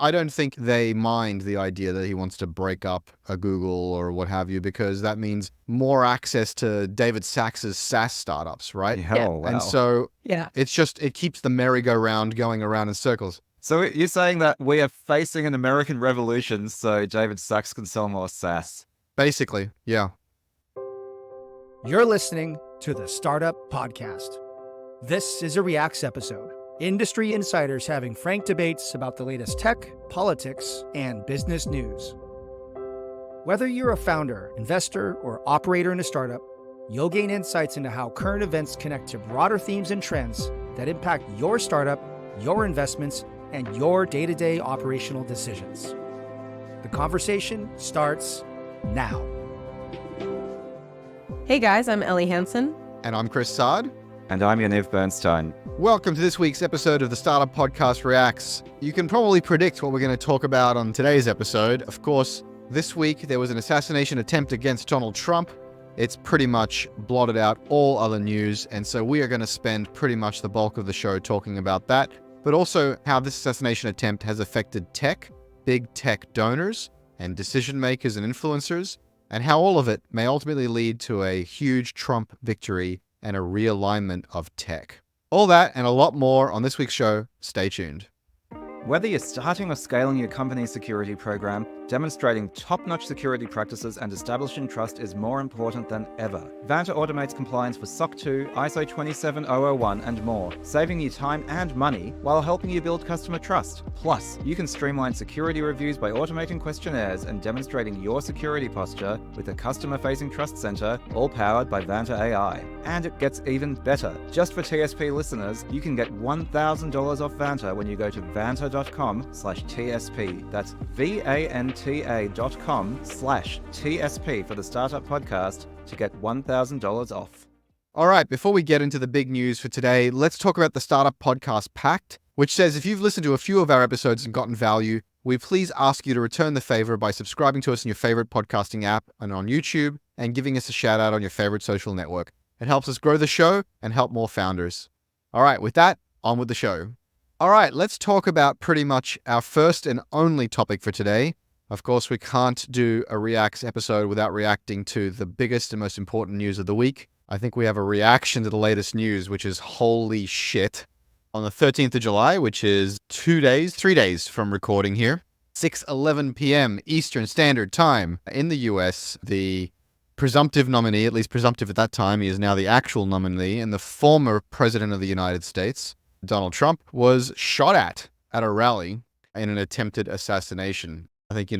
I don't think they mind the idea that he wants to break up a Google or what have you, because that means more access to David Sacks's SaaS startups, right? Yeah. Oh, wow. And so Yeah. it keeps the merry-go-round going around in circles. So you're saying that we are facing an American revolution so David Sachs can sell more SaaS? Basically, yeah. You're listening to the Startup Podcast. This is a Reacts episode. Industry insiders having frank debates about the latest tech, politics, and business news. Whether you're a founder, investor, or operator in a startup, you'll gain insights into how current events connect to broader themes and trends that impact your startup, your investments, and your day-to-day operational decisions. The conversation starts now. Hey guys, I'm Elli Hanson. And I'm Chris Saad. And I'm Yaniv Bernstein. Welcome to this week's episode of the Startup Podcast Reacts. You can probably predict what we're going to talk about on today's episode. Of course, this week there was an assassination attempt against Donald Trump. It's pretty much blotted out all other news, and so we are going to spend pretty much the bulk of the show talking about that, but also how this assassination attempt has affected tech, big tech donors, and decision makers and influencers, and how all of it may ultimately lead to a huge Trump victory and a realignment of tech. All that and a lot more on this week's show. Stay tuned. Whether you're starting or scaling your company's security program, demonstrating top-notch security practices and establishing trust is more important than ever. Vanta automates compliance for SOC 2, ISO 27001, and more, saving you time and money while helping you build customer trust. Plus, you can streamline security reviews by automating questionnaires and demonstrating your security posture with a customer-facing trust center, all powered by Vanta AI. And it gets even better. Just for TSP listeners, you can get $1,000 off Vanta when you go to vanta.com/TSP. That's VANTA.com/TSP for the Startup Podcast to get $1,000 off. All right, before we get into the big news for today, let's talk about the Startup Podcast Pact, which says if you've listened to a few of our episodes and gotten value, we please ask you to return the favor by subscribing to us in your favorite podcasting app and on YouTube, and giving us a shout out on your favorite social network. It helps us grow the show and help more founders. All right, with that, on with the show. All right, let's talk about pretty much our first and only topic for today. Of course, we can't do a Reacts episode without reacting to the biggest and most important news of the week. I think we have a reaction to the latest news, which is holy shit. On the 13th of July, which is 3 days from recording here, 6:11 p.m. Eastern Standard Time in the US, the presumptive nominee, at least presumptive at that time, he is now the actual nominee, and the former president of the United States, Donald Trump, was shot at a rally in an attempted assassination. I think,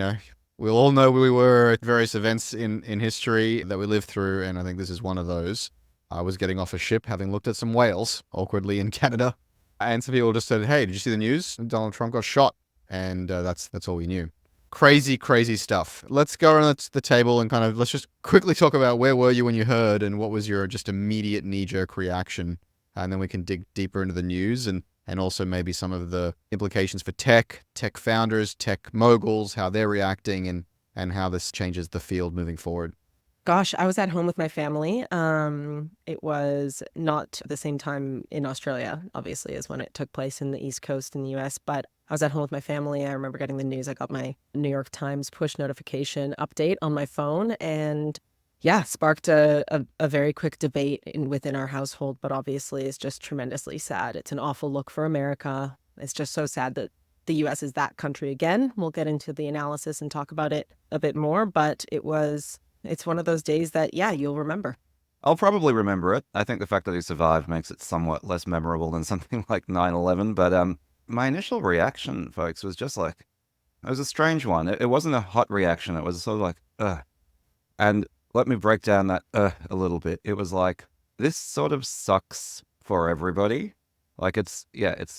we'll all know where we were at various events in history that we lived through, and I think this is one of those. I was getting off a ship, having looked at some whales, awkwardly in Canada, and some people just said, hey, did you see the news? Donald Trump got shot, and that's all we knew. Crazy stuff. Let's go around the table and let's just quickly talk about where were you when you heard, and what was your just immediate knee-jerk reaction. And then we can dig deeper into the news and also maybe some of the implications for tech founders, tech moguls, how they're reacting, and how this changes the field moving forward. Gosh, I was at home with my family. It was not the same time in Australia, obviously, as when it took place in the East Coast in the US, but I was at home with my family. I remember getting the news. I got my New York Times push notification update on my phone, and sparked a very quick debate within our household, but obviously it's just tremendously sad. It's an awful look for America. It's just so sad that the US is that country again. We'll get into the analysis and talk about it a bit more, but it's one of those days that, you'll remember. I'll probably remember it. I think the fact that he survived makes it somewhat less memorable than something like 9/11, but my initial reaction, folks, was just like, it was a strange one. It wasn't a hot reaction. It was sort of like, ugh. And let me break down that a little bit. It was like, this sort of sucks for everybody. Like, it's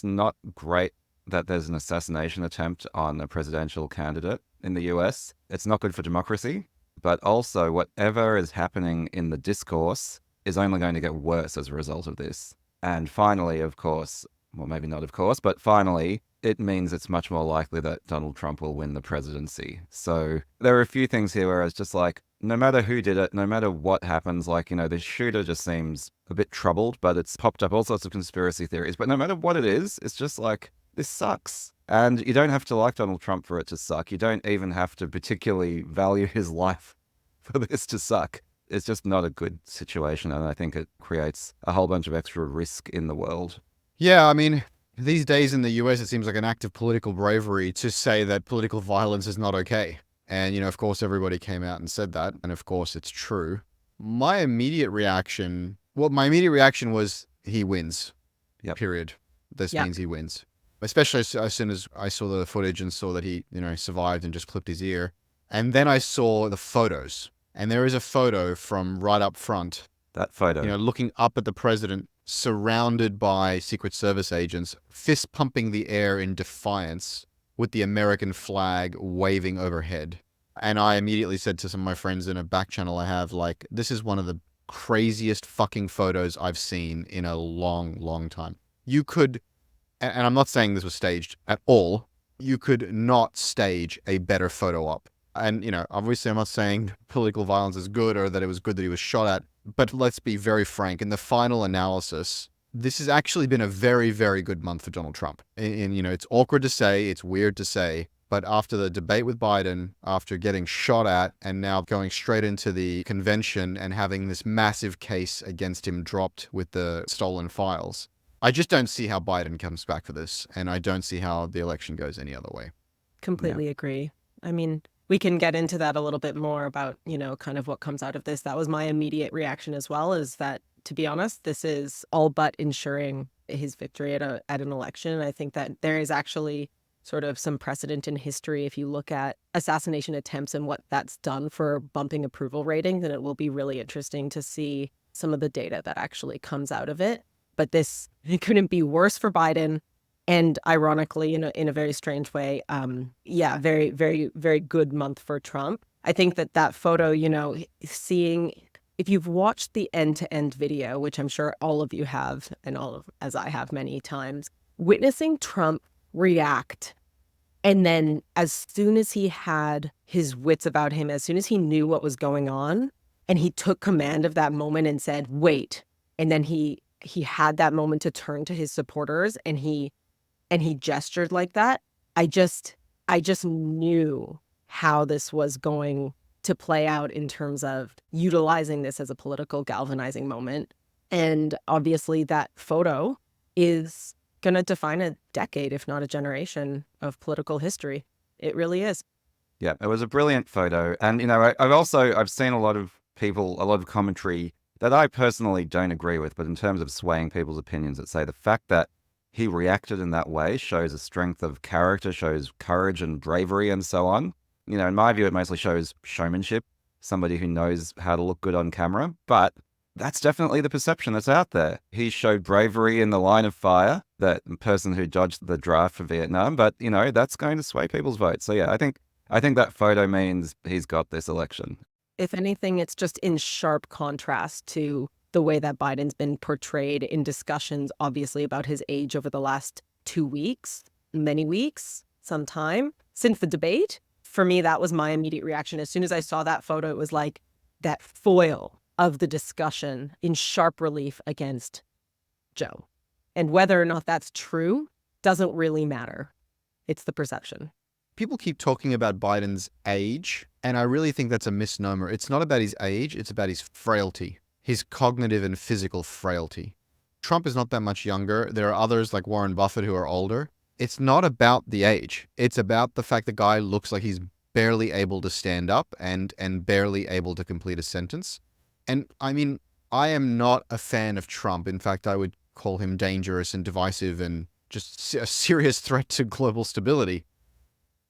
not great that there's an assassination attempt on a presidential candidate in the US. It's not good for democracy. But also, whatever is happening in the discourse is only going to get worse as a result of this. And finally, of course, well, maybe not of course, but finally, it means it's much more likely that Donald Trump will win the presidency. So there are a few things here where it's just like, no matter who did it, no matter what happens, the shooter just seems a bit troubled, but it's popped up all sorts of conspiracy theories. But no matter what it is, it's just like, this sucks. And you don't have to like Donald Trump for it to suck. You don't even have to particularly value his life for this to suck. It's just not a good situation, and I think it creates a whole bunch of extra risk in the world. Yeah, I mean, these days in the US, it seems like an act of political bravery to say that political violence is not okay. And, of course, everybody came out and said that. And of course, it's true. My immediate reaction was he wins. Yep. Period. This Yep. means he wins. Especially as soon as I saw the footage and saw that he, survived and just clipped his ear. And then I saw the photos. And there is a photo from right up front, That photo. looking up at the president, surrounded by Secret Service agents, fist pumping the air in defiance with the American flag waving overhead. And I immediately said to some of my friends in a back channel I have, like, this is one of the craziest fucking photos I've seen in a long, long time. You could, and I'm not saying this was staged at all, you could not stage a better photo op. And, obviously I'm not saying political violence is good or that it was good that he was shot at, but let's be very frank. In the final analysis, this has actually been a very, very good month for Donald Trump. And, it's awkward to say, it's weird to say, but after the debate with Biden, after getting shot at, and now going straight into the convention and having this massive case against him dropped with the stolen files, I just don't see how Biden comes back for this. And I don't see how the election goes any other way. Completely agree. I mean, we can get into that a little bit more about, kind of what comes out of this. That was my immediate reaction as well, is that, to be honest, this is all but ensuring his victory at an election. And I think that there is actually sort of some precedent in history. If you look at assassination attempts and what that's done for bumping approval ratings, then it will be really interesting to see some of the data that actually comes out of it. But it couldn't be worse for Biden. And ironically, in a very strange way, very, very, very good month for Trump. I think that photo, seeing, if you've watched the end-to-end video, which I'm sure all of you have, and as I have many times, witnessing Trump react, and then as soon as he had his wits about him, as soon as he knew what was going on, and he took command of that moment and said, wait, and then he had that moment to turn to his supporters, and he gestured like that. I just knew how this was going to play out in terms of utilizing this as a political galvanizing moment. And obviously that photo is going to define a decade, if not a generation, of political history. It really is. Yeah, it was a brilliant photo. And, I've seen a lot of commentary that I personally don't agree with, but in terms of swaying people's opinions, that say the fact that he reacted in that way shows a strength of character, shows courage and bravery and so on. In my view, it mostly shows showmanship, somebody who knows how to look good on camera. But that's definitely the perception that's out there. He showed bravery in the line of fire, that person who dodged the draft for Vietnam. But, that's going to sway people's votes. So, yeah, I think that photo means he's got this election. If anything, it's just in sharp contrast to the way that Biden's been portrayed in discussions, obviously, about his age over the last 2 weeks, many weeks, some time since the debate. For me, that was my immediate reaction. As soon as I saw that photo, it was like that foil of the discussion in sharp relief against Joe. And whether or not that's true doesn't really matter. It's the perception. People keep talking about Biden's age, and I really think that's a misnomer. It's not about his age, it's about his frailty. His cognitive and physical frailty. Trump is not that much younger. There are others like Warren Buffett who are older. It's not about the age. It's about the fact the guy looks like he's barely able to stand up and barely able to complete a sentence. And I mean, I am not a fan of Trump. In fact, I would call him dangerous and divisive and just a serious threat to global stability.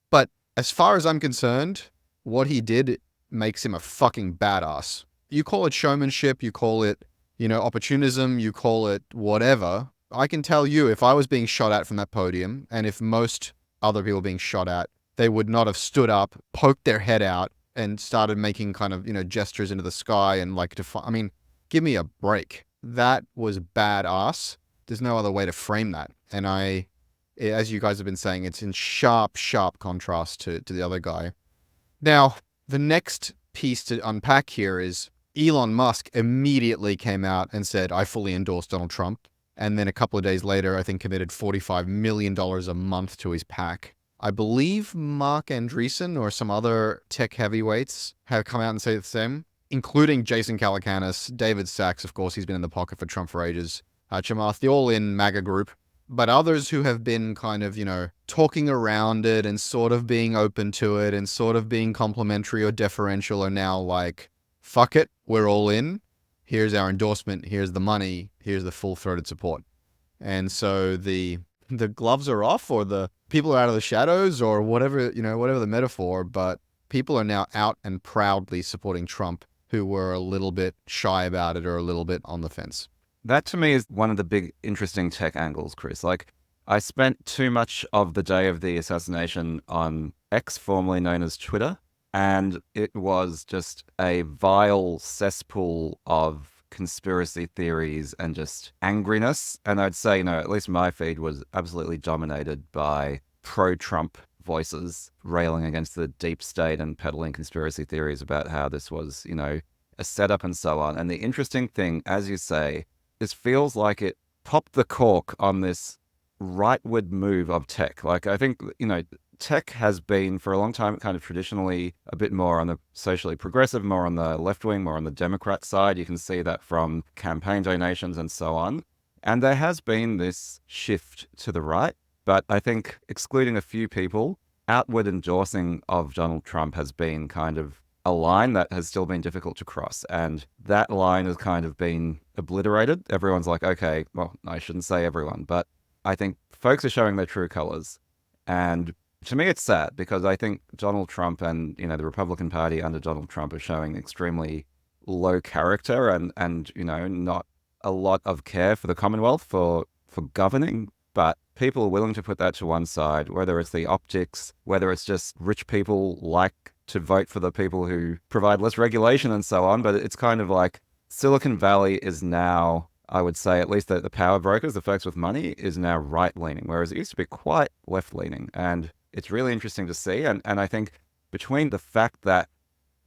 But as far as I'm concerned, what he did makes him a fucking badass. You call it showmanship, you call it, opportunism, you call it whatever. I can tell you, if I was being shot at from that podium, and if most other people being shot at, they would not have stood up, poked their head out, and started making kind of, gestures into the sky and give me a break. That was badass. There's no other way to frame that. And as you guys have been saying, it's in sharp, sharp contrast to the other guy. Now, the next piece to unpack here is Elon Musk immediately came out and said, I fully endorse Donald Trump. And then a couple of days later, I think committed $45 million a month to his PAC. I believe Mark Andreessen or some other tech heavyweights have come out and said the same, including Jason Calacanis, David Sachs, of course, he's been in the pocket for Trump for ages, Chamath, the all-in MAGA group. But others who have been kind of, talking around it and sort of being open to it and sort of being complimentary or deferential are now like, fuck it, we're all in. Here's our endorsement. Here's the money. Here's the full-throated support. And so the gloves are off, or the people are out of the shadows, or whatever, whatever the metaphor, but people are now out and proudly supporting Trump who were a little bit shy about it or a little bit on the fence. That to me is one of the big interesting tech angles, Chris. Like, I spent too much of the day of the assassination on X, formerly known as Twitter, and it was just a vile cesspool of conspiracy theories and just angriness. And I'd say, at least my feed was absolutely dominated by pro-Trump voices railing against the deep state and peddling conspiracy theories about how this was, a setup and so on. And the interesting thing, as you say, this feels like it popped the cork on this rightward move of tech. Like, I think, tech has been for a long time kind of traditionally a bit more on the socially progressive, more on the left wing, more on the Democrat side. You can see that from campaign donations and so on. And there has been this shift to the right. But I think, excluding a few people, outward endorsing of Donald Trump has been kind of a line that has still been difficult to cross. And that line has kind of been obliterated. Everyone's like, okay, well, I shouldn't say everyone, but I think folks are showing their true colors. And to me, it's sad because I think Donald Trump and, the Republican Party under Donald Trump are showing extremely low character and not a lot of care for the Commonwealth for governing. But people are willing to put that to one side, whether it's the optics, whether it's just rich people like to vote for the people who provide less regulation and so on. But it's kind of like Silicon Valley is now, I would say, at least the power brokers, the folks with money, is now right-leaning, whereas it used to be quite left-leaning. And it's really interesting to see. And I think between the fact that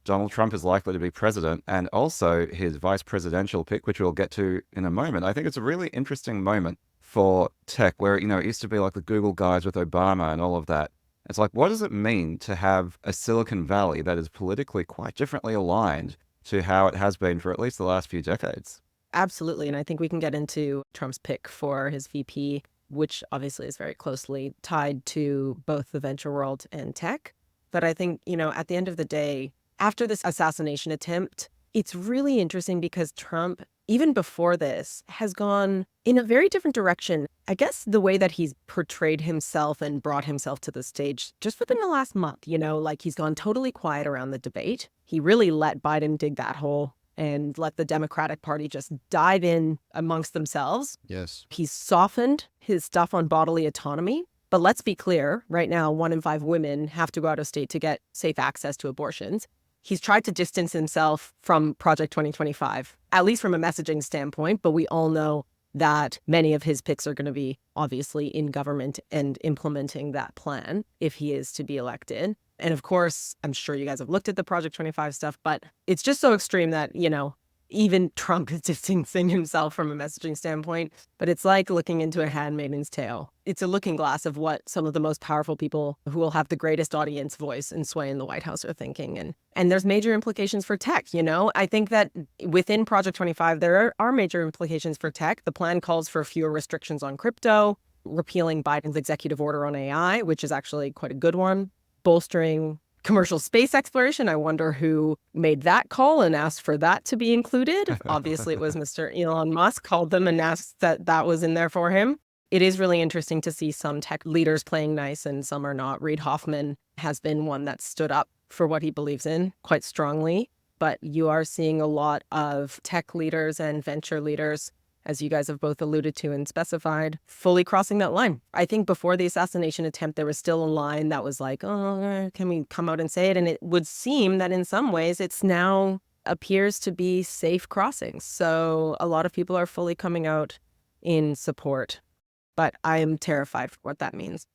Donald Trump is likely to be president and also his vice presidential pick, which we'll get to in a moment, I think it's a really interesting moment for tech where, it used to be like the Google guys with Obama and all of that. It's like, what does it mean to have a Silicon Valley that is politically quite differently aligned to how it has been for at least the last few decades? Absolutely. And I think we can get into Trump's pick for his VP, which obviously is very closely tied to both the venture world and tech. But I think, at the end of the day, after this assassination attempt, it's really interesting because Trump, even before this, has gone in a very different direction. I guess the way that he's portrayed himself and brought himself to the stage just within the last month, like he's gone totally quiet around the debate. He really let Biden dig that hole and let the Democratic Party just dive in amongst themselves. Yes. He's softened his stuff on bodily autonomy. But let's be clear, right now, 1 in 5 women have to go out of state to get safe access to abortions. He's tried to distance himself from Project 2025, at least from a messaging standpoint, but we all know that many of his picks are going to be obviously in government and implementing that plan if he is to be elected. And of course, I'm sure you guys have looked at the Project 25 stuff, but it's just so extreme that, even Trump is distancing himself from a messaging standpoint. But it's like looking into a handmaiden's tale. It's a looking glass of what some of the most powerful people who will have the greatest audience voice and sway in the White House are thinking. And there's major implications for tech, I think that within Project 25, there are major implications for tech. The plan calls for fewer restrictions on crypto, repealing Biden's executive order on AI, which is actually quite a good one, bolstering commercial space exploration. I wonder who made that call and asked for that to be included. Obviously, it was Mr. Elon Musk called them and asked that was in there for him. It is really interesting to see some tech leaders playing nice and some are not. Reid Hoffman has been one that stood up for what he believes in quite strongly. But you are seeing a lot of tech leaders and venture leaders, as you guys have both alluded to and specified, fully crossing that line. I think before the assassination attempt, there was still a line that was like, oh, can we come out and say it? And it would seem that in some ways it's now appears to be safe crossings. So a lot of people are fully coming out in support. But I am terrified for what that means.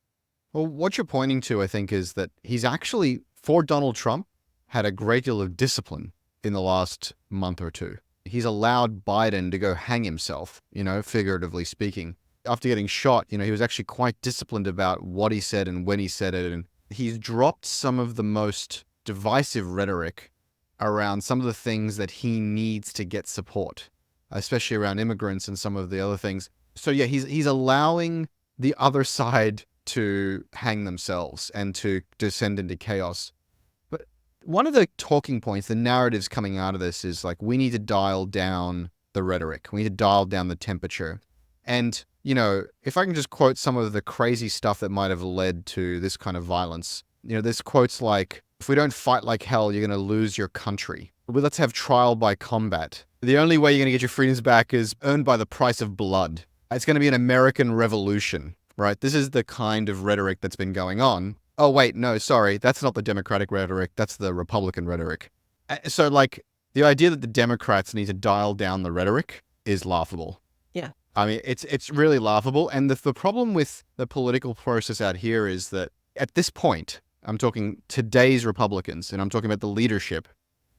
Well, what you're pointing to, I think, is that he's actually, for Donald Trump, had a great deal of discipline in the last month or two. he's allowed Biden to go hang himself, figuratively speaking. After getting shot, he was actually quite disciplined about what he said and when he said it. And he's dropped some of the most divisive rhetoric around some of the things that he needs to get support, especially around immigrants and some of the other things. So yeah, he's allowing the other side to hang themselves and to descend into chaos. But one of the talking points, the narratives coming out of this is like, we need to dial down the rhetoric. We need to dial down the temperature. And, if I can just quote some of the crazy stuff that might have led to this kind of violence, there's quotes like, if we don't fight like hell, you're going to lose your country. Well, let's have trial by combat. The only way you're going to get your freedoms back is earned by the price of blood. It's going to be an American revolution, right? This is the kind of rhetoric that's been going on. Oh, wait, no, sorry. That's not the Democratic rhetoric. That's the Republican rhetoric. So, the idea that the Democrats need to dial down the rhetoric is laughable. Yeah. I mean, it's really laughable. And the problem with the political process out here is that at this point, I'm talking today's Republicans, and I'm talking about the leadership,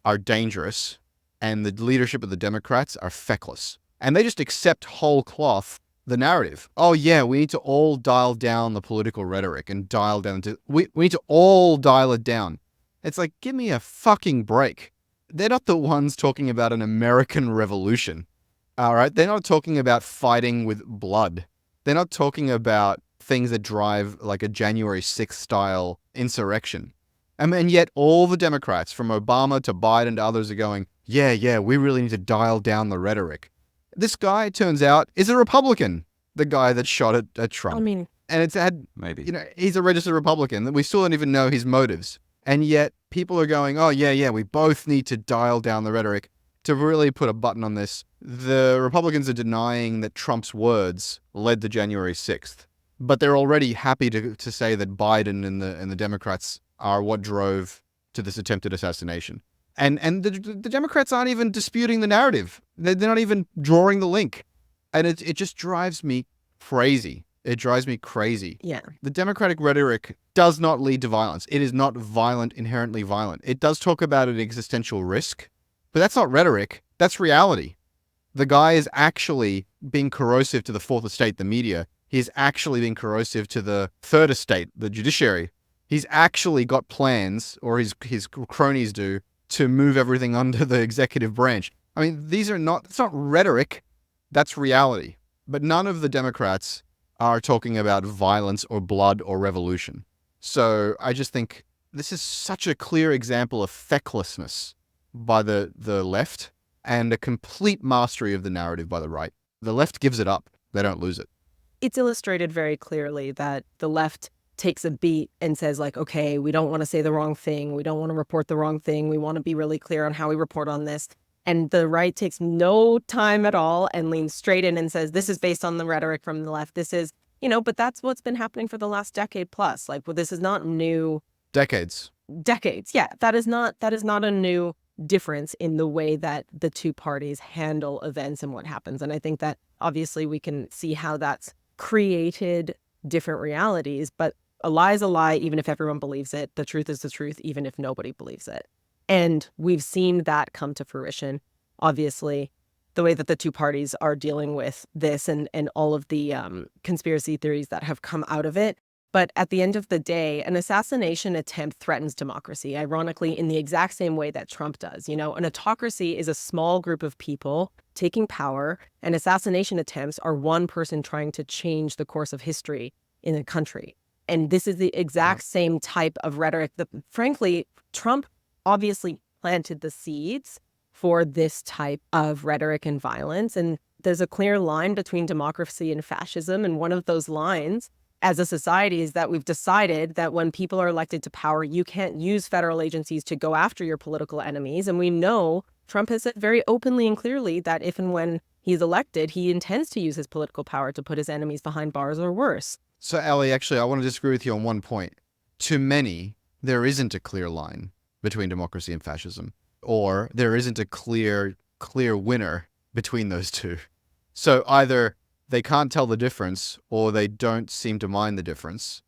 are dangerous, and the leadership of the Democrats are feckless. And they just accept whole cloth the narrative. Oh yeah, we need to all dial down the political rhetoric and we need to all dial it down. It's like, give me a fucking break. They're not the ones talking about an American revolution. All right? They're not talking about fighting with blood. They're not talking about things that drive like a January 6th style insurrection. And yet all the Democrats, from Obama to Biden to others, are going, yeah, we really need to dial down the rhetoric. This guy, turns out, is a Republican, the guy that shot at Trump. I mean, and it's had, Maybe. he's a registered Republican. We still don't even know his motives. And yet people are going, oh, yeah, we both need to dial down the rhetoric. To really put a button on this, the Republicans are denying that Trump's words led to January 6th. But they're already happy to say that Biden and the Democrats are what drove to this attempted assassination. And the Democrats aren't even disputing the narrative. They're not even drawing the link. And it just drives me crazy. It drives me crazy. yeah. The Democratic rhetoric does not lead to violence. It is not violent, inherently violent. It does talk about an existential risk, but that's not rhetoric. That's reality. The guy is actually being corrosive to the fourth estate, the media. He's actually being corrosive to the third estate, the judiciary. He's actually got plans, or his cronies do, to move everything under the executive branch. I mean, it's not rhetoric. That's reality. But none of the Democrats are talking about violence or blood or revolution. So I just think this is such a clear example of fecklessness by the left and a complete mastery of the narrative by the right. The left gives it up. They don't lose it. It's illustrated very clearly that the left takes a beat and says, like, okay, we don't want to say the wrong thing. We don't want to report the wrong thing. We want to be really clear on how we report on this. And the right takes no time at all and leans straight in and says, this is based on the rhetoric from the left. This is, but that's what's been happening for the last decade plus. Like, well, this is not new. Decades. Yeah. That is not a new difference in the way that the two parties handle events and what happens. And I think that obviously we can see how that's created different realities, but a lie is a lie, even if everyone believes it. The truth is the truth, even if nobody believes it. And we've seen that come to fruition. Obviously, the way that the two parties are dealing with this and all of the conspiracy theories that have come out of it. But at the end of the day, an assassination attempt threatens democracy, ironically, in the exact same way that Trump does. An autocracy is a small group of people taking power, and assassination attempts are one person trying to change the course of history in a country. And this is the exact same type of rhetoric that, frankly, Trump obviously planted the seeds for this type of rhetoric and violence. And there's a clear line between democracy and fascism. And one of those lines as a society is that we've decided that when people are elected to power, you can't use federal agencies to go after your political enemies. And we know Trump has said very openly and clearly that if and when he's elected, he intends to use his political power to put his enemies behind bars or worse. So, Elli, actually, I want to disagree with you on one point. To many, there isn't a clear line between democracy and fascism, or there isn't a clear winner between those two. So either they can't tell the difference, or they don't seem to mind the difference.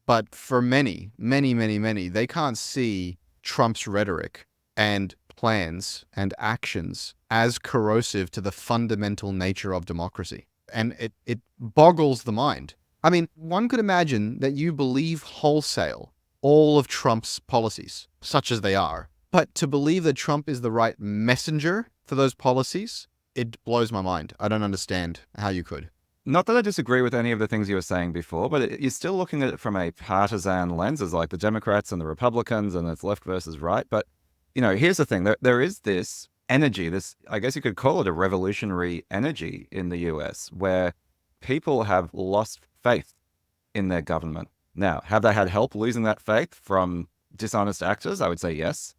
But for many, they can't see Trump's rhetoric and plans and actions as corrosive to the fundamental nature of democracy. And it boggles the mind. I mean, one could imagine that you believe wholesale all of Trump's policies, such as they are. But to believe that Trump is the right messenger for those policies, it blows my mind. I don't understand how you could. Not that I disagree with any of the things you were saying before, but you're still looking at it from a partisan lens, as like the Democrats and the Republicans, and it's left versus right. But, here's the thing. There is this energy, this, I guess you could call it a revolutionary energy in the US, where people have lost faith in their government. Now, have they had help losing that faith from dishonest actors? I would say yes.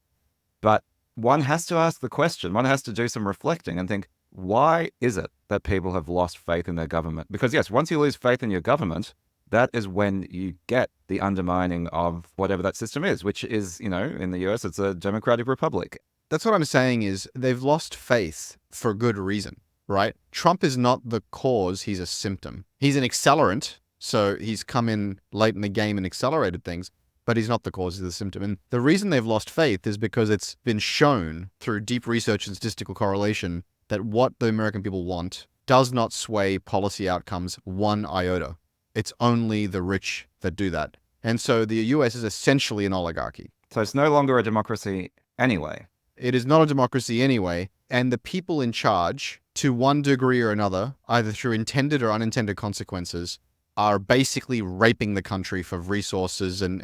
But one has to ask the question, one has to do some reflecting and think, why is it that people have lost faith in their government? Because yes, once you lose faith in your government, that is when you get the undermining of whatever that system is, which is, in the US, it's a democratic republic. That's what I'm saying is they've lost faith for good reason, right? Trump is not the cause, he's a symptom. He's an accelerant, so he's come in late in the game and accelerated things, but he's not the cause, he's the symptom. And the reason they've lost faith is because it's been shown through deep research and statistical correlation that what the American people want does not sway policy outcomes one iota. It's only the rich that do that. And so the US is essentially an oligarchy. So it's no longer a democracy anyway. It is not a democracy anyway. And the people in charge, to one degree or another, either through intended or unintended consequences, are basically raping the country for resources and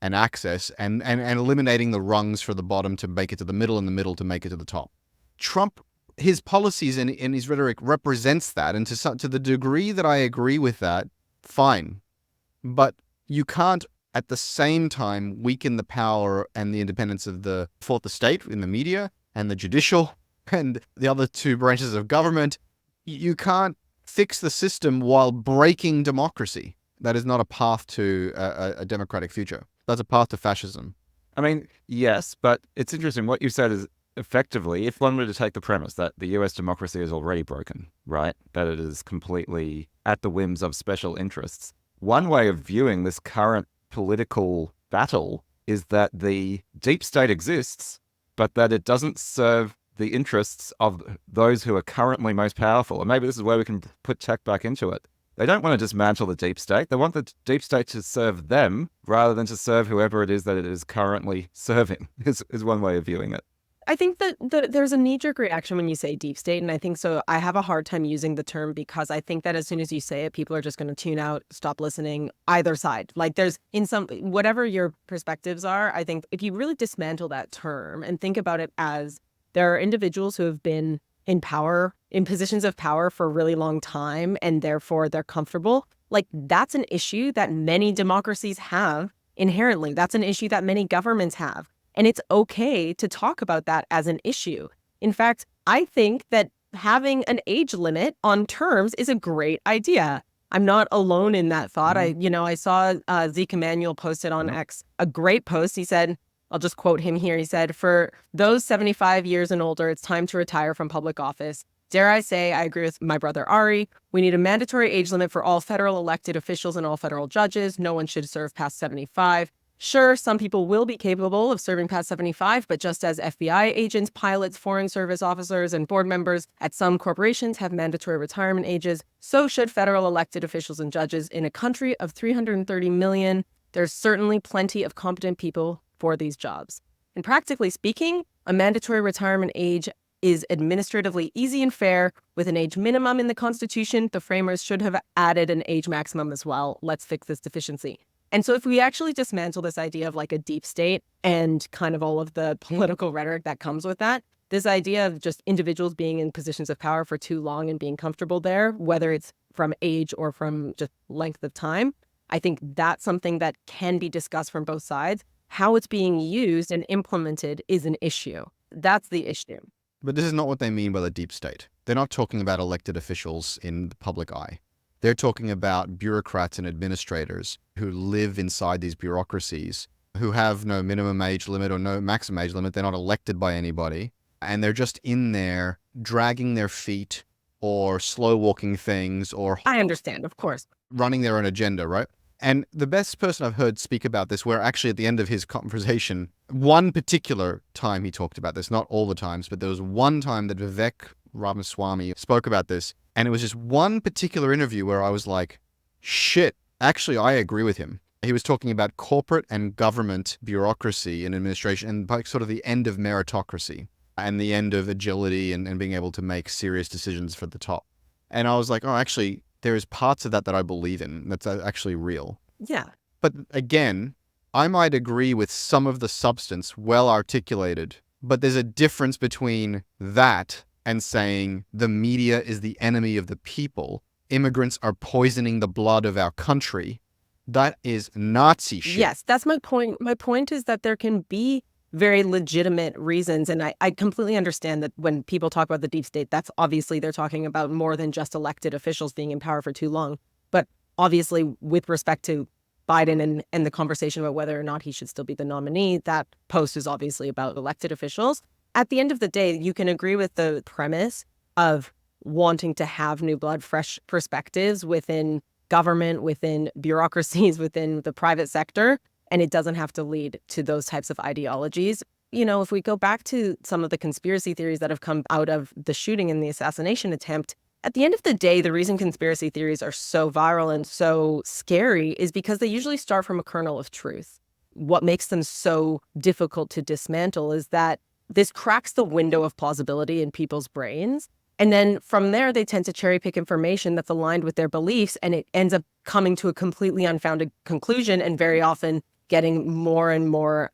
access and eliminating the rungs for the bottom to make it to the middle and the middle to make it to the top. Trump, his policies and his rhetoric represents that. And to the degree that I agree with that, fine. But you can't at the same time weaken the power and the independence of the fourth estate in the media and the judicial and the other two branches of government. You can't fix the system while breaking democracy. That is not a path to a democratic future. That's a path to fascism. I mean, yes, but it's interesting. What you said is effectively, if one were to take the premise that the US democracy is already broken, right? That it is completely at the whims of special interests. One way of viewing this current political battle is that the deep state exists, but that it doesn't serve the interests of those who are currently most powerful. And maybe this is where we can put tech back into it. They don't want to dismantle the deep state. They want the deep state to serve them rather than to serve whoever it is that it is currently serving, is one way of viewing it. I think that there's a knee-jerk reaction when you say deep state, and I think so. I have a hard time using the term because I think that as soon as you say it, people are just going to tune out, stop listening, either side. Like there's whatever your perspectives are, I think if you really dismantle that term and think about it as there are individuals who have been in power, in positions of power for a really long time, and therefore they're comfortable, like that's an issue that many democracies have inherently. That's an issue that many governments have. And it's okay to talk about that as an issue. In fact, I think that having an age limit on terms is a great idea. I'm not alone in that thought. I saw Zeke Emanuel posted on X a great post. He said, I'll just quote him here. He said, for those 75 years and older, it's time to retire from public office. Dare I say, I agree with my brother Ari. We need a mandatory age limit for all federal elected officials and all federal judges. No one should serve past 75. Sure, some people will be capable of serving past 75, but just as FBI agents, pilots, foreign service officers, and board members at some corporations have mandatory retirement ages, so should federal elected officials and judges. In a country of 330 million, there's certainly plenty of competent people for these jobs. And practically speaking, a mandatory retirement age is administratively easy and fair. With an age minimum in the Constitution, the framers should have added an age maximum as well. Let's fix this deficiency. And so if we actually dismantle this idea of like a deep state and kind of all of the political rhetoric that comes with that, this idea of just individuals being in positions of power for too long and being comfortable there, whether it's from age or from just length of time, I think that's something that can be discussed from both sides. How it's being used and implemented is an issue. That's the issue. But this is not what they mean by the deep state. They're not talking about elected officials in the public eye. They're talking about bureaucrats and administrators who live inside these bureaucracies, who have no minimum age limit or no maximum age limit. They're not elected by anybody. And they're just in there dragging their feet or slow walking things or... I understand, of course. Running their own agenda, right? And the best person I've heard speak about this, where actually at the end of his conversation, one particular time he talked about this, not all the times, but there was one time that Vivek Ramaswamy spoke about this. And it was just one particular interview where I was like, shit, actually, I agree with him. He was talking about corporate and government bureaucracy and administration and like sort of the end of meritocracy and the end of agility and being able to make serious decisions for the top. And I was like, oh, actually, there is parts of that I believe in. That's actually real. Yeah. But again, I might agree with some of the substance well articulated, but there's a difference between that and saying the media is the enemy of the people. Immigrants are poisoning the blood of our country. That is Nazi shit. Yes, that's my point. My point is that there can be very legitimate reasons. And I completely understand that when people talk about the deep state, that's obviously they're talking about more than just elected officials being in power for too long. But obviously, with respect to Biden and the conversation about whether or not he should still be the nominee, that post is obviously about elected officials. At the end of the day, you can agree with the premise of wanting to have new blood, fresh perspectives within government, within bureaucracies, within the private sector, and it doesn't have to lead to those types of ideologies. You know, if we go back to some of the conspiracy theories that have come out of the shooting and the assassination attempt, at the end of the day, the reason conspiracy theories are so viral and so scary is because they usually start from a kernel of truth. What makes them so difficult to dismantle is that this cracks the window of plausibility in people's brains. And then from there, they tend to cherry pick information that's aligned with their beliefs, and it ends up coming to a completely unfounded conclusion and very often getting more and more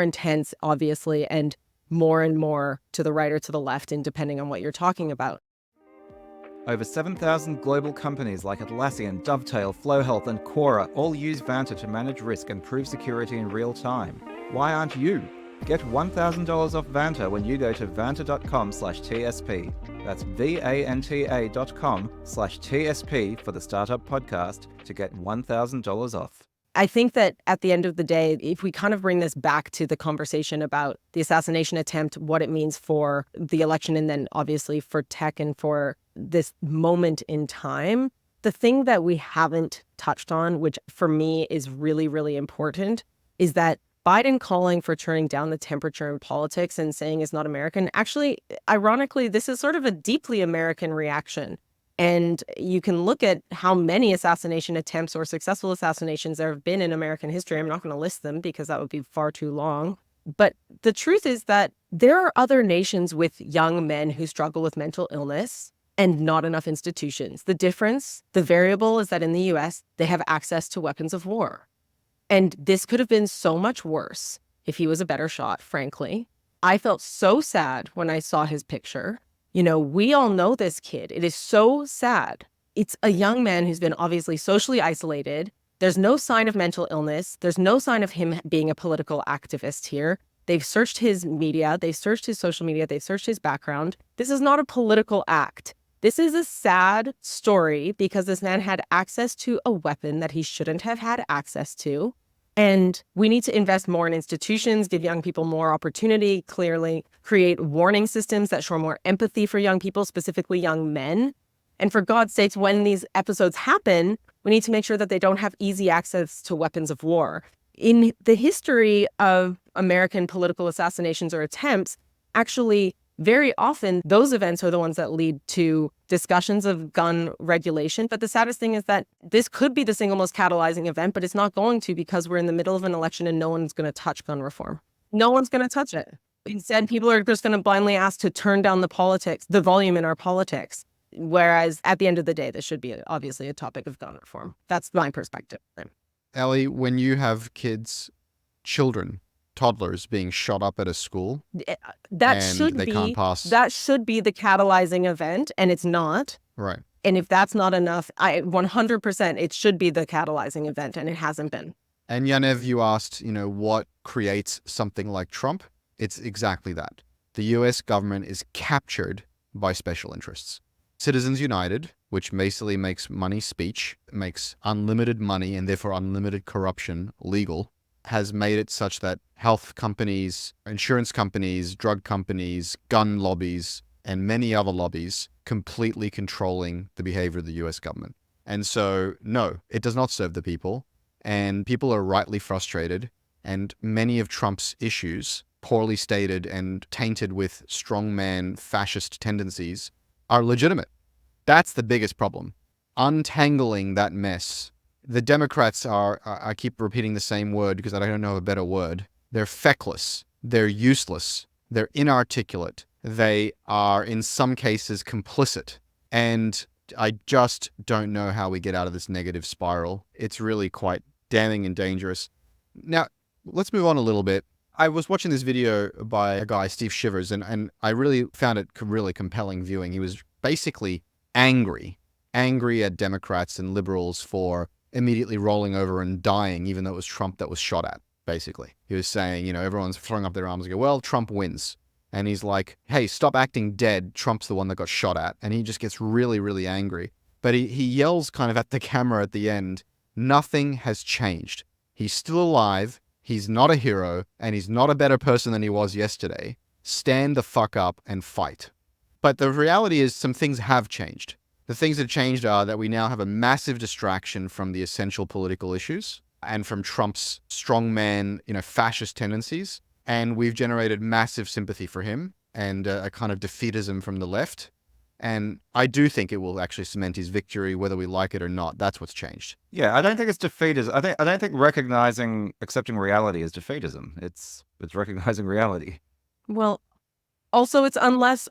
intense, obviously, and more to the right or to the left, and depending on what you're talking about. Over 7,000 global companies like Atlassian, Dovetail, Flow Health, and Quora all use Vanta to manage risk and prove security in real time. Why aren't you? Get $1,000 off Vanta when you go to vanta.com/TSP. That's VANTA.com/TSP for the Startup Podcast to get $1,000 off. I think that at the end of the day, if we kind of bring this back to the conversation about the assassination attempt, what it means for the election, and then obviously for tech and for this moment in time, the thing that we haven't touched on, which for me is really, really important, is that Biden calling for turning down the temperature in politics and saying it's not American, actually, ironically, this is sort of a deeply American reaction. And you can look at how many assassination attempts or successful assassinations there have been in American history. I'm not going to list them because that would be far too long. But the truth is that there are other nations with young men who struggle with mental illness and not enough institutions. The difference, the variable, is that in the US, they have access to weapons of war. And this could have been so much worse if he was a better shot, frankly. I felt so sad when I saw his picture. You know, we all know this kid. It is so sad. It's a young man who's been obviously socially isolated. There's no sign of mental illness. There's no sign of him being a political activist here. They've searched his media. They've searched his social media. They've searched his background. This is not a political act. This is a sad story because this man had access to a weapon that he shouldn't have had access to. And we need to invest more in institutions, give young people more opportunity, clearly create warning systems that show more empathy for young people, specifically young men. And for God's sakes, when these episodes happen, we need to make sure that they don't have easy access to weapons of war. In the history of American political assassinations or attempts, actually, very often, those events are the ones that lead to discussions of gun regulation. But the saddest thing is that this could be the single most catalyzing event, but it's not going to because we're in the middle of an election and no one's going to touch gun reform. No one's going to touch it. Instead, people are just going to blindly ask to turn down the volume in our politics. Whereas at the end of the day, this should be obviously a topic of gun reform. That's my perspective. Elli, when you have children, toddlers being shot up at a school, that should be the catalyzing event, and it's not. Right. And if that's not enough, 100% it should be the catalyzing event, and it hasn't been. And Yaniv, you asked, what creates something like Trump? It's exactly that. The US government is captured by special interests. Citizens United, which basically makes money speech, makes unlimited money and therefore unlimited corruption legal, has made it such that health companies, insurance companies, drug companies, gun lobbies, and many other lobbies completely controlling the behavior of the US government. And so, no, it does not serve the people. And people are rightly frustrated. And many of Trump's issues, poorly stated and tainted with strongman fascist tendencies, are legitimate. That's the biggest problem. Untangling that mess. The Democrats are, I keep repeating the same word because I don't know a better word. They're feckless. They're useless. They're inarticulate. They are, in some cases, complicit. And I just don't know how we get out of this negative spiral. It's really quite damning and dangerous. Now, let's move on a little bit. I was watching this video by a guy, Steve Shivers, and I really found it really compelling viewing. He was basically angry at Democrats and liberals for immediately rolling over and dying, even though it was Trump that was shot at, basically. He was saying, you know, everyone's throwing up their arms and go, well, Trump wins. And he's like, hey, stop acting dead. Trump's the one that got shot at. And he just gets really, really angry. But he yells kind of at the camera at the end, nothing has changed. He's still alive. He's not a hero. And he's not a better person than he was yesterday. Stand the fuck up and fight. But the reality is some things have changed. The things that changed are that we now have a massive distraction from the essential political issues and from Trump's strongman, fascist tendencies. And we've generated massive sympathy for him and a kind of defeatism from the left. And I do think it will actually cement his victory, whether we like it or not. That's what's changed. Yeah, I don't think it's defeatism. I don't think accepting reality is defeatism. It's recognizing reality. Well, also it's unless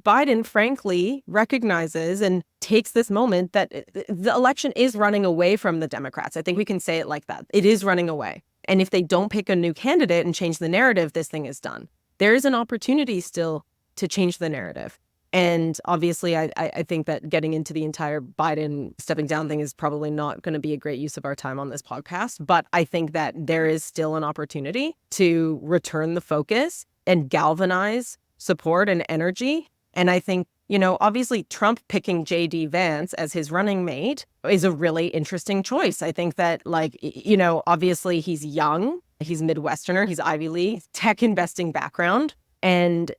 Biden, frankly, recognizes and takes this moment that the election is running away from the Democrats. I think we can say it like that. It is running away. And if they don't pick a new candidate and change the narrative, this thing is done. There is an opportunity still to change the narrative. And obviously, I think that getting into the entire Biden stepping down thing is probably not going to be a great use of our time on this podcast. But I think that there is still an opportunity to return the focus and galvanize support and energy. And I think, obviously Trump picking JD Vance as his running mate is a really interesting choice. I think that, obviously he's young, he's Midwesterner, he's Ivy League, tech investing background. And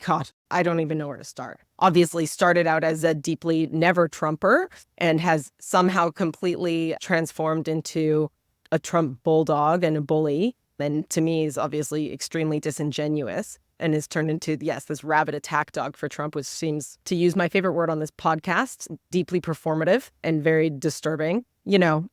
God, I don't even know where to start. Obviously started out as a deeply never Trumper and has somehow completely transformed into a Trump bulldog and a bully. And to me is obviously extremely disingenuous and has turned into, this rabid attack dog for Trump, which seems, to use my favorite word on this podcast, deeply performative and very disturbing.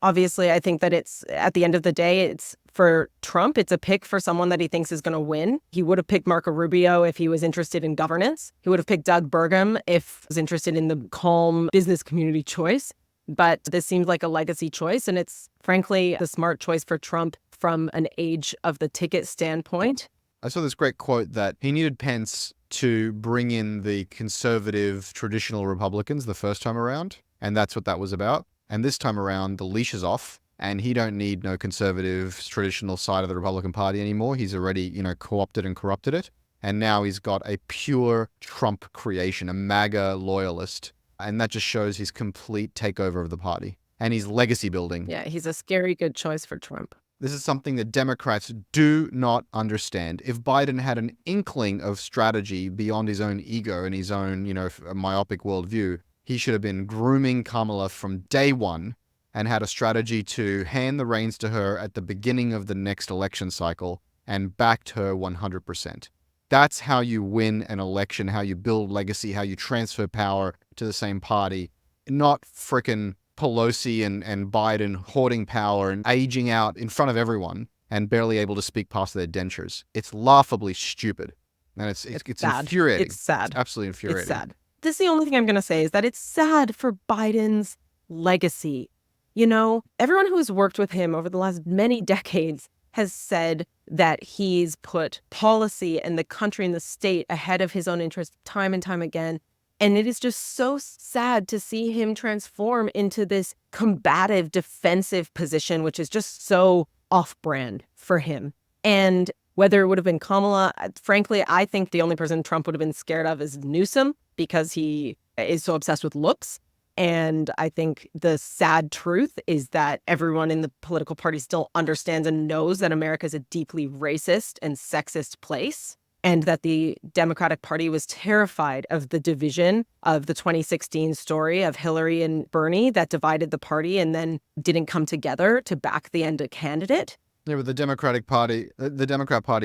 Obviously I think that it's, at the end of the day, it's for Trump, it's a pick for someone that he thinks is going to win. He would have picked Marco Rubio if he was interested in governance. He would have picked Doug Burgum if he was interested in the calm business community choice. But this seems like a legacy choice, and it's frankly the smart choice for Trump from an age of the ticket standpoint. I saw this great quote that he needed Pence to bring in the conservative traditional Republicans the first time around, and that's what that was about. And this time around, the leash is off, and he don't need no conservative traditional side of the Republican Party anymore. He's already, co-opted and corrupted it. And now he's got a pure Trump creation, a MAGA loyalist. And that just shows his complete takeover of the party and his legacy building. Yeah, he's a scary good choice for Trump. This is something that Democrats do not understand. If Biden had an inkling of strategy beyond his own ego and his own, myopic worldview, he should have been grooming Kamala from day one and had a strategy to hand the reins to her at the beginning of the next election cycle and backed her 100%. That's how you win an election, how you build legacy, how you transfer power to the same party, not frickin' Pelosi and Biden hoarding power and aging out in front of everyone and barely able to speak past their dentures. It's laughably stupid. And it's infuriating. It's sad. It's absolutely infuriating. It's sad. This is the only thing I'm going to say is that it's sad for Biden's legacy. Everyone who has worked with him over the last many decades has said that he's put policy and the country and the state ahead of his own interests time and time again. And it is just so sad to see him transform into this combative, defensive position, which is just so off-brand for him. And whether it would have been Kamala, frankly, I think the only person Trump would have been scared of is Newsom because he is so obsessed with looks. And I think the sad truth is that everyone in the political party still understands and knows that America is a deeply racist and sexist place. and that the Democratic Party was terrified of the division of the 2016 story of Hillary and Bernie that divided the party and then didn't come together to back the end candidate. Yeah, but the Democrat Party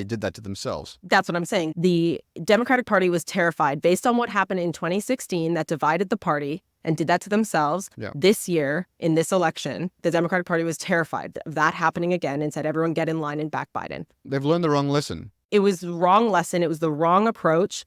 did that to themselves. That's what I'm saying. The Democratic Party was terrified based on what happened in 2016 that divided the party and did that to themselves. Yeah. This year, in this election, the Democratic Party was terrified of that happening again and said, everyone get in line and back Biden. They've learned the wrong lesson. It was the wrong lesson. It was the wrong approach.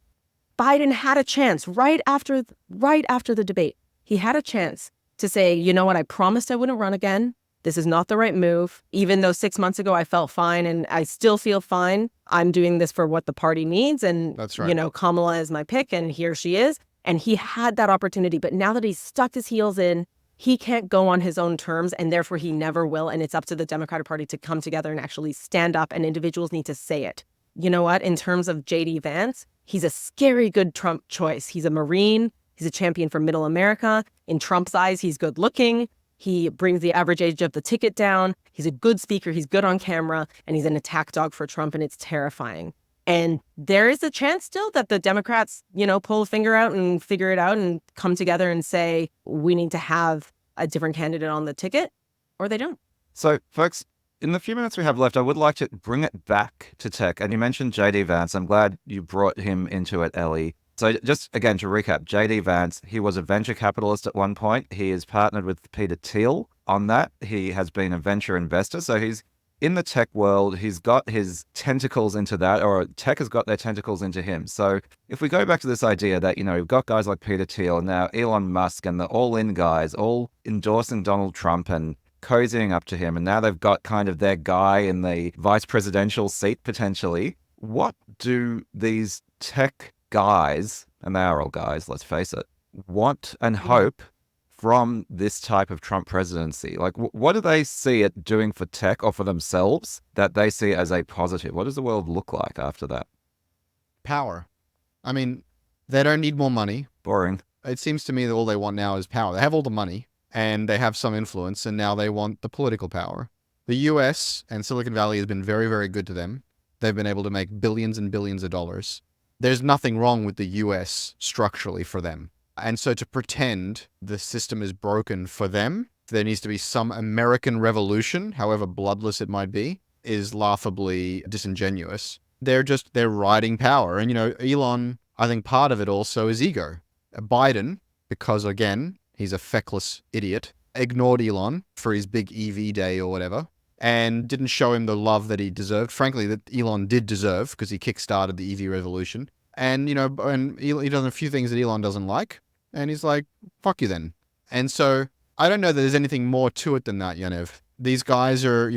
Biden had a chance right after the debate. He had a chance to say, you know what, I promised I wouldn't run again. This is not the right move. Even though 6 months ago I felt fine and I still feel fine, I'm doing this for what the party needs. And, That's right. Kamala is my pick and here she is. And he had that opportunity. But now that he's stuck his heels in, he can't go on his own terms and therefore he never will. And it's up to the Democratic Party to come together and actually stand up, and individuals need to say it. You know what? In terms of JD Vance, he's a scary good Trump choice. He's a Marine. He's a champion for middle America. In Trump's eyes, he's good looking. He brings the average age of the ticket down. He's a good speaker. He's good on camera. And he's an attack dog for Trump. And it's terrifying. And there is a chance still that the Democrats, pull a finger out and figure it out and come together and say, we need to have a different candidate on the ticket, or they don't. So, folks, in the few minutes we have left, I would like to bring it back to tech. And you mentioned JD Vance. I'm glad you brought him into it, Elli. So just again, to recap, JD Vance, he was a venture capitalist at one point. He is partnered with Peter Thiel on that. He has been a venture investor. So he's in the tech world. He's got his tentacles into that, or tech has got their tentacles into him. So if we go back to this idea that, we've got guys like Peter Thiel and now Elon Musk and the all-in guys all endorsing Donald Trump and cozying up to him, and now they've got kind of their guy in the vice presidential seat potentially. What do these tech guys, and they are all guys, let's face it, want and hope from this type of Trump presidency? Like, what do they see it doing for tech or for themselves that they see as a positive? What does the world look like after that? Power. I mean, they don't need more money. Boring. It seems to me that all they want now is power. They have all the money and they have some influence, and now they want the political power. The US and Silicon Valley has been very, very good to them. They've been able to make billions and billions of dollars. There's nothing wrong with the US structurally for them. And so to pretend the system is broken for them, there needs to be some American revolution, however bloodless it might be, is laughably disingenuous. They're riding power. And, Elon, I think part of it also is ego. Biden, because again, he's a feckless idiot, ignored Elon for his big EV day or whatever, and didn't show him the love that he deserved. Frankly, that Elon did deserve, because he kickstarted the EV revolution. And, and he does a few things that Elon doesn't like. And he's like, fuck you then. And so I don't know that there's anything more to it than that, Yaniv. These guys are,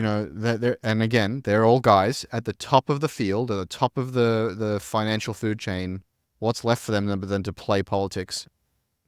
and again, they're all guys at the top of the field, at the top of the financial food chain. What's left for them than to play politics?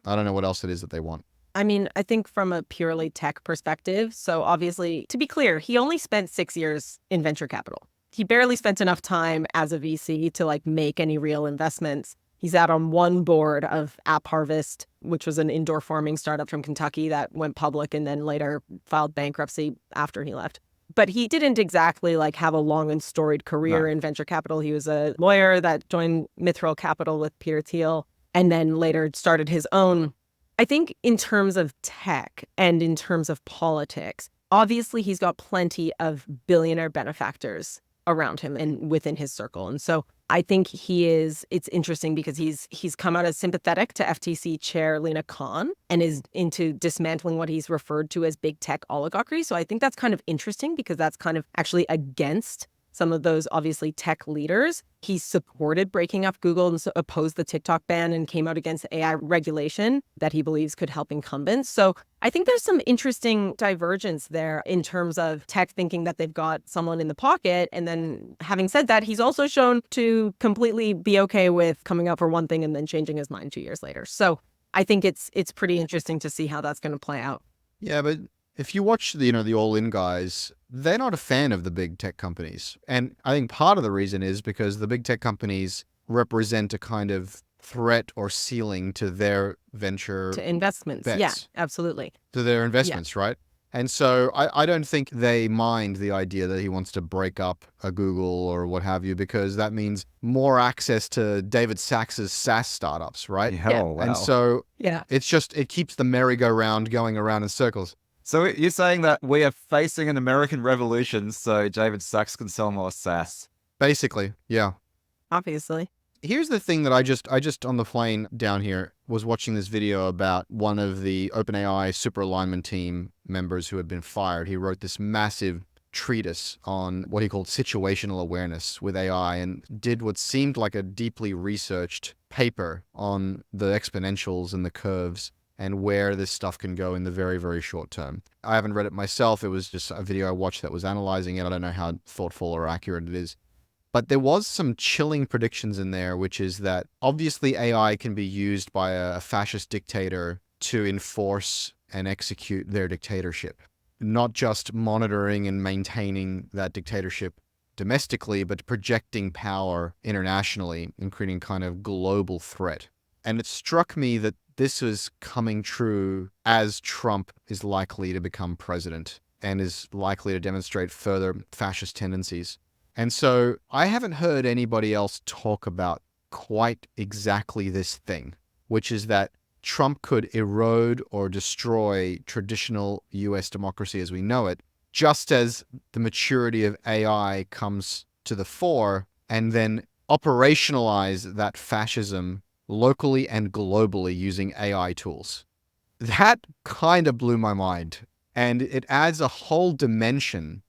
I don't know what else it is that they want. I mean, I think from a purely tech perspective, so obviously, to be clear, he only spent 6 years in venture capital. He barely spent enough time as a VC to make any real investments. He's out on one board of App Harvest, which was an indoor farming startup from Kentucky that went public and then later filed bankruptcy after he left. But he didn't exactly have a long and storied career in venture capital. He was a lawyer that joined Mithril Capital with Peter Thiel and then later started his own. I think in terms of tech and in terms of politics, obviously he's got plenty of billionaire benefactors around him and within his circle. And so I think it's interesting because he's come out as sympathetic to FTC chair Lena Khan and is into dismantling what he's referred to as big tech oligarchy. So I think that's kind of interesting because that's kind of actually against some of those obviously tech leaders. He supported breaking up Google and opposed the TikTok ban and came out against AI regulation that he believes could help incumbents. So I think there's some interesting divergence there in terms of tech thinking that they've got someone in the pocket. And then having said that, he's also shown to completely be okay with coming out for one thing and then changing his mind 2 years later. So I think it's pretty interesting to see how that's going to play out. Yeah, but if you watch the all-in guys, they're not a fan of the big tech companies. And I think part of the reason is because the big tech companies represent a kind of threat or ceiling to their venture to investments. bets. Yeah, absolutely. To their investments, right? And so I don't think they mind the idea that he wants to break up a Google or what have you, because that means more access to David Sacks's SaaS startups, right? Yeah, wow. And so Yeah. it keeps the merry-go-round going around in circles. So you're saying that we are facing an American revolution so David Sacks can sell more SaaS? Basically, yeah. Obviously. Here's the thing that I just on the plane down here was watching this video about one of the OpenAI super alignment team members who had been fired. He wrote this massive treatise on what he called situational awareness with AI and did what seemed like a deeply researched paper on the exponentials and the curves and where this stuff can go in the very, very short term. I haven't read it myself. It was just a video I watched that was analyzing it. I don't know how thoughtful or accurate it is. But there was some chilling predictions in there, which is that obviously AI can be used by a fascist dictator to enforce and execute their dictatorship, not just monitoring and maintaining that dictatorship domestically, but projecting power internationally and creating kind of global threat. And it struck me that this was coming true as Trump is likely to become president and is likely to demonstrate further fascist tendencies. And so I haven't heard anybody else talk about quite exactly this thing, which is that Trump could erode or destroy traditional US democracy as we know it, just as the maturity of AI comes to the fore, and then operationalize that fascism locally and globally using AI tools. That kind of blew my mind. And it adds a whole dimension.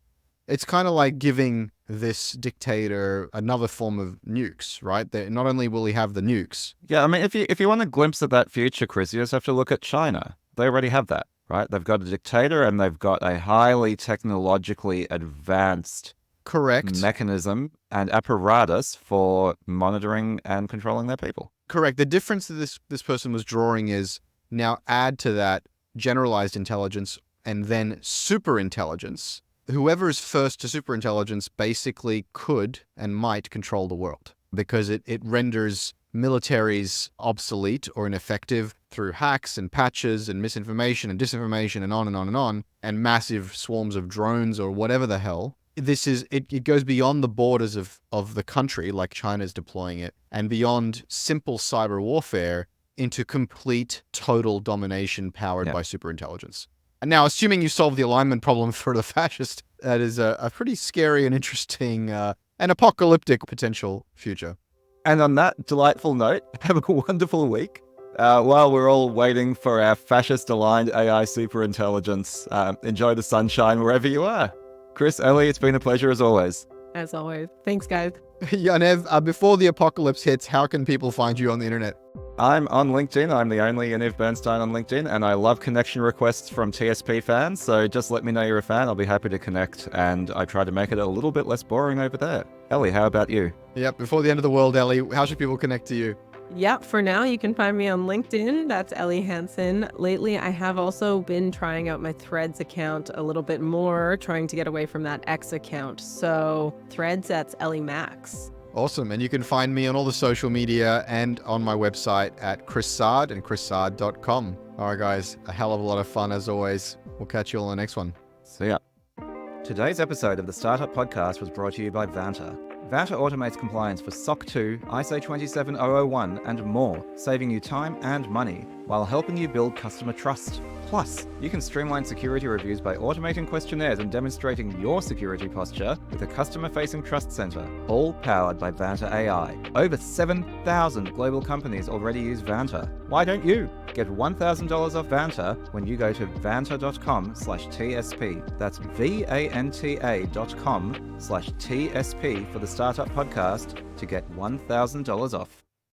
It's kind of like giving this dictator another form of nukes, right? That not only will he have the nukes. Yeah, I mean, if you want a glimpse of that future, Chris, you just have to look at China. They already have that, right? They've got a dictator and they've got a highly technologically advanced Correct. mechanism and apparatus for monitoring and controlling their people. Correct. The difference that this person was drawing is now add to that generalized intelligence and then super intelligence. Whoever is first to superintelligence basically could and might control the world because it renders militaries obsolete or ineffective through hacks and patches and misinformation and disinformation and on and on and on, and massive swarms of drones or whatever the hell. It goes beyond the borders of the country, like China's deploying it, and beyond simple cyber warfare into complete total domination powered by superintelligence. And now, assuming you solve the alignment problem for the fascist, that is a pretty scary and interesting and apocalyptic potential future. And on that delightful note, have a wonderful week. While we're all waiting for our fascist-aligned AI superintelligence, enjoy the sunshine wherever you are. Chris, Elli, it's been a pleasure as always. As always. Thanks, guys. Yaniv, before the apocalypse hits, how can people find you on the internet? I'm on LinkedIn. I'm the only Yaniv Bernstein on LinkedIn, and I love connection requests from TSP fans, so just let me know you're a fan. I'll be happy to connect, and I try to make it a little bit less boring over there. Elli, how about you? Yep, before the end of the world, Elli, how should people connect to you? Yeah, for now, you can find me on LinkedIn. That's Elli Hanson. Lately, I have also been trying out my Threads account a little bit more, trying to get away from that X account. So Threads, that's Elli Max. Awesome. And you can find me on all the social media and on my website at Saad and chrissaad.com. All right, guys, a hell of a lot of fun as always. We'll catch you all on the next one. See ya. Today's episode of the Startup Podcast was brought to you by Vanta. Vanta automates compliance for SOC 2, ISO 27001, and more, saving you time and money, while helping you build customer trust. Plus, you can streamline security reviews by automating questionnaires and demonstrating your security posture with a customer-facing trust center, all powered by Vanta AI. Over 7,000 global companies already use Vanta. Why don't you? Get $1,000 off Vanta when you go to vanta.com/TSP. That's VANTA.com/TSP for the Startup Podcast to get $1,000 off.